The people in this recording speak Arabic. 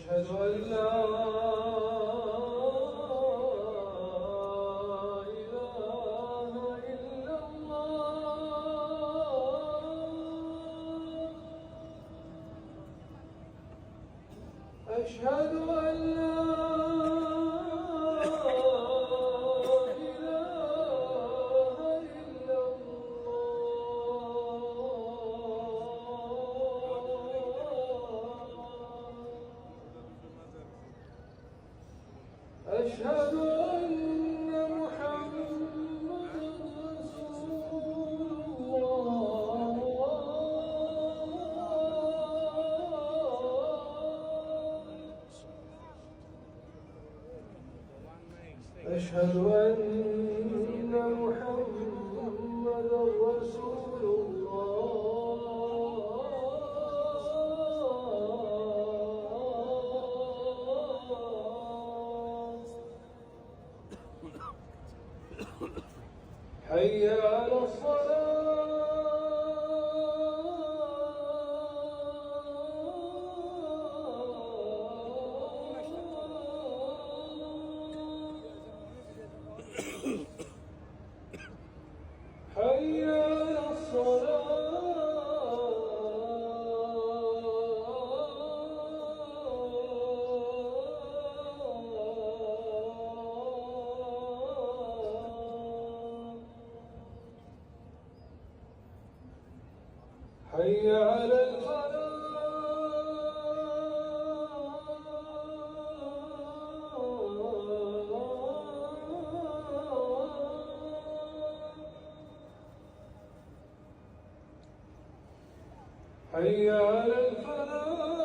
أشهد أن لا إله إلا الله. أشهد أن لا أشهد أن محمدًا رسول الله. أشهد أن محمدًا رسول الله. حي على الصلاة. حي على الصلاة. حي على الفلاح. حي على الفلاح.